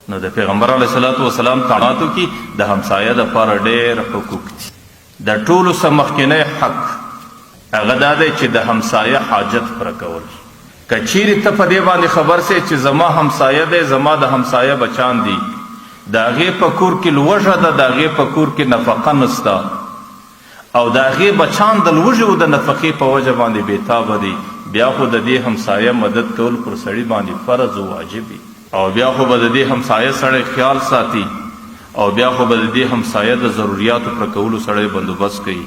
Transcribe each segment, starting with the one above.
نو د پیغمبر علیه الصلاۃ والسلام تعاملاتو کې د همسایه دپاره ډېر حقوق دي. د ټولو څه مخکینی حق هغه دا دی چې د همسایه حاجت پوره کول. که چیرې ته په دې باندې خبر سې چې زما همسایه دی، زما د همسایه بچان دي، د هغې په کور کې لوږه ده، د هغې په کور کې نفقه نسته، او د هغې بچان د لوږې او د نفقې په وجه باندې بېتابه دي، بیا خو د دې همسایه مدد کول پر سړي باندې فرض او واجب وي. او بیا خو به د دې همسایه سړی خیال ساتي، او بیا خو به د دې همسایه د ضروریاتو پوره کولو سړی بندوبست کوي.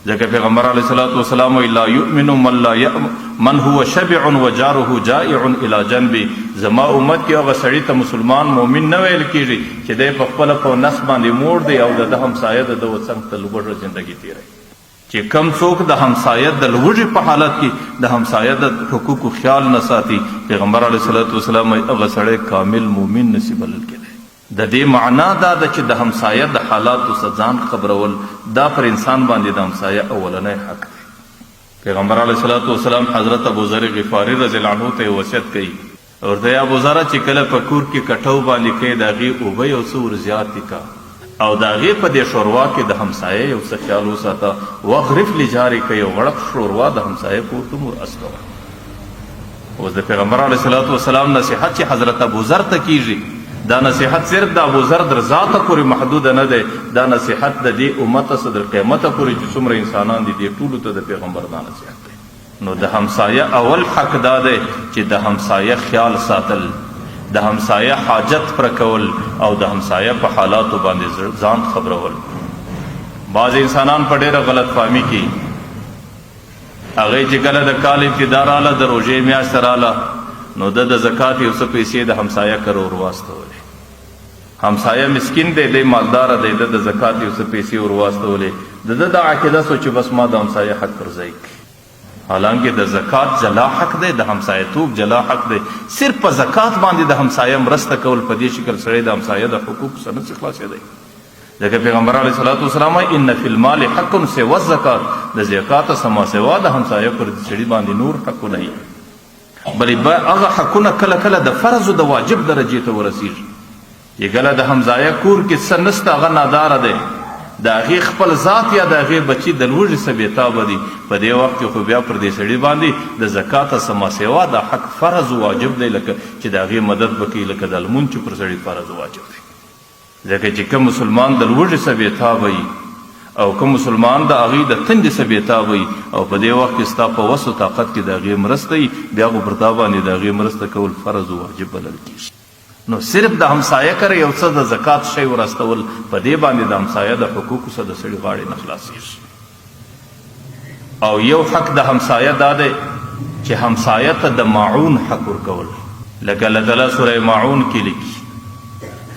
ځکه پیغمبر علیه الصلاۃ والسلام وایي لا یؤمن من هو شبع وجاره جائع الی جنبه. زما امت کې هغه سړي ته مسلمان مؤمن نه ویل کېږي چې دی په خپله په نس باندې موړ دی او د ده همسایه د ده څنګ ته لوږه زندګي تېروي. چې کم څوک د همسایه د لوږې په حالت کې د همسایه د حقوقو خیال نه ساتي، پیغمبر علیه الصلاۃ والسلام وایي هغه سړی کامل مؤمن نشي بلل کېدی. د دې معنا دا ده چې د همسایه د حالاتو څخه ځان خبرول دا پر انسان باندې د همسایه اولنی حق دی. پیغمبر علیه الصلاۃ والسلام حضرت ابوذر غفاري رضی الله عنه ته وصیت کوي، ورته ابوذره چې کله په کور کې کټو باندې کوې د هغې اوبه یو څه ور زیاتې کا، او د هغې په دې شوروا کې د همسایه یو څه خیال وساته. واغرف لجارک، یو غړپ شوروا د همسایه کور ته ور اسکوه. اوس د پیغمبر علیه الصلاۃ والسلام نصیحت چې حضرت ابوذر ته کیږي، دا نصیحت صرف د ابوذر در ذاته پورې محدوده نه دی، دا نصیحت د دې امته څخه تر قیامته پورې چې څومره انسانان دي دې ټولو ته د پیغمبر دا نصیحت دی. نو د همسایه اول حق دا دی چې د همسایه خیال ساتل، د همسایه حاجت پوره کول، او د همسایه په حالاتو باندې ځان خبرول. بعض انسانان په ډېره غلط فهمي کې هغوی چې کله د کال ابتدا راله، د روژې میاشت راله، نو د زکات یو څه پیسې د همسایه کره ور واستولې. همسایه مسکین دی، دی مالداره دی، د زکات یو څه پیسې ور واستولې. د ده دا عقیده سو چې بس ما د همسایه حق پر ځای کړي. حالانکه د زکات جلا حق دی، د همسایه توب جلا حق دی. صرف په زکات باندې د همسایه مرسته کول په دې شکل سړی د همسایه د حقوق څخه نشي خلاصېدی. ځکه پیغمبر علیه الصلاۃ والسلام وایي ان فی المال حق سوى الزکات، د زکات سما سوا د همسایه پر سړي باندې نور حقونه وي. بلې هغه حقونه کله کله د فرض او د واجب درجې ته ورسېږي. چې کله د همسایه کور کې څه نسته، هغه ناداره دی، د هغې خپل ذات یا د هغې بچي د لوږې څه بېتابه دي، په دې وخت کې خو بیا پر دې سړي باندې د زکات سما سوا د حق فرض او واجب دی، لکه چې د هغې مدد به کوي، لکه د لمونځ چې پر سړي فرض او واجب دی. ځکه چې کوم مسلمان د لوږې څه بېتابه وي او کوم مسلمان د هغې د تندې څه بېتابه وي، او په دې وخت کې ستا په وس و طاقت کې د هغې مرسته وي، بیا خو پر تا باندې د هغې مرسته کول فرض او واجب بلل کېږي. نو صرف د همسایه کره یو څه د زکات شی ورستول، په دې باندې د همسایه د حقوقو څخه د سړي غاړې نه خلاصېږي. او یو حق د همسایه دا دی چې همسایه ته د ماعون حق ورکول. لکه الله تعالی سوره ماعون کې لیکي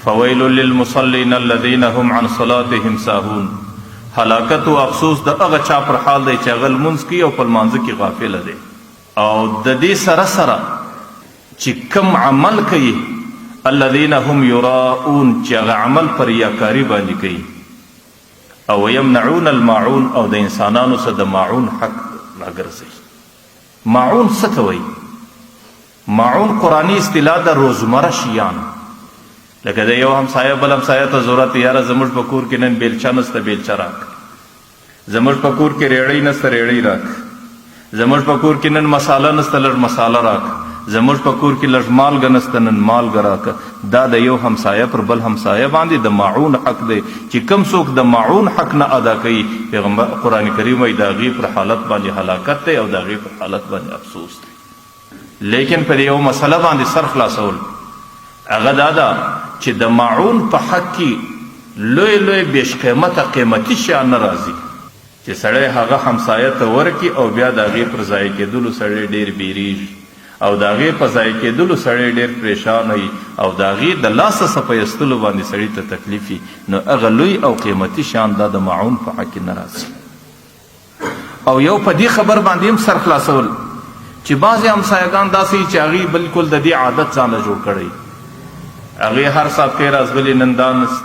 فویل للمصلین الذین هم عن صلاتهم ساهون. هلاکت او افسوس د هغه چا پر حال دی چې هغه لمونځ کوي او په لمانځه کې غافله دی. او د دې سره سره چې کم عمل کوي الذین هم یراؤون، چې هغه عمل پر ریاکاري باندې کوي، او یمنعون الماعون، او د انسانانو څخه د ماعون حق راګرځوي. ماعون څه ته وایي؟ ماعون قرآني اصطلاح د روزمره شیان، لکه د یو همسایه بل همسایه ته ضرورت، یاره زموږ په کور کې نن بیلچه نسته، بیلچه راک، زموږ په کور کې ریړۍ نسته، ریړۍ راک، زموږ په کور کې نن مساله نسته، لږ مساله راک، زموږ په کور کې لږ مالګه نسته، نن مالګه راکه. دا د یو همسایه پر بل همسایه باندې د ماعون حق دی، چې کم څوک د ماعون حق نه ادا کوي، پیغمبر قرآن کریم وایي د هغې پر حالت باندې هلاکت دی او د هغې پر حالت باندې افسوس دی. لیکن پر یو مسله باندې سر خلاصول هغه دا ده چې د ماعون په حق کې لوی لوی بیش قیمته قیمتي شیان نه راځي چې سړی هغه همسایه ته ورکړي او بیا د هغې پر ضایع کېدلو سړی ډېر بیریږي، او د هغې په ضایع کېدلو سړی ډېر پریشان وي، او د هغې د لاسه صفیستلو باندې سړي ته تکلیف وي. نو هغه لوی او قیمتي شیان دا د ماعون په حق کې نه راځي. او یو په دې خبر باندې هم سر خلاصول چې بعضې همسایګان داسې وي چې هغې بلکل د دې عادت ځانله جوړ کړی، هغې هر سابقې رازغلي نن دا نست،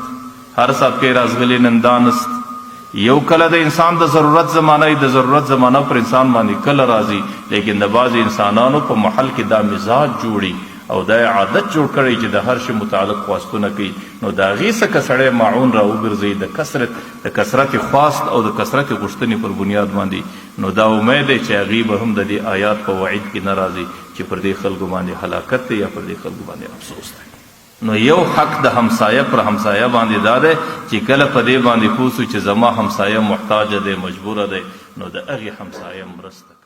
هر سابقې رازغلي نن دا نست. یو کله د انسان د ضرورت زمانه د ضرورت زمانه پر انسان باندې کله راځي، لیکن د بعضې انسانانو په محل کې دا مزاج جوړي او دا عادت جوړ کړی چې د هر شي متعلق خواستونه کوي نو د هغې څخه سړی معون را وګرځي د کثرت خواست او د کثرت غوښتنې پر بنیاد باندې نو دا امید دی چې هغې به هم د دې آیات په وعید کې نه راځي چې پر دې خلکو باندې هلاکت دی یا پر دې خلکو باندې افسوس دی. نو یو حق د همسایه پر همسایه باندې دا دی چې کله په دې باندې پوه سو چې زما همسایه محتاجه دی مجبوره دی نو د هغې همسایه مرسته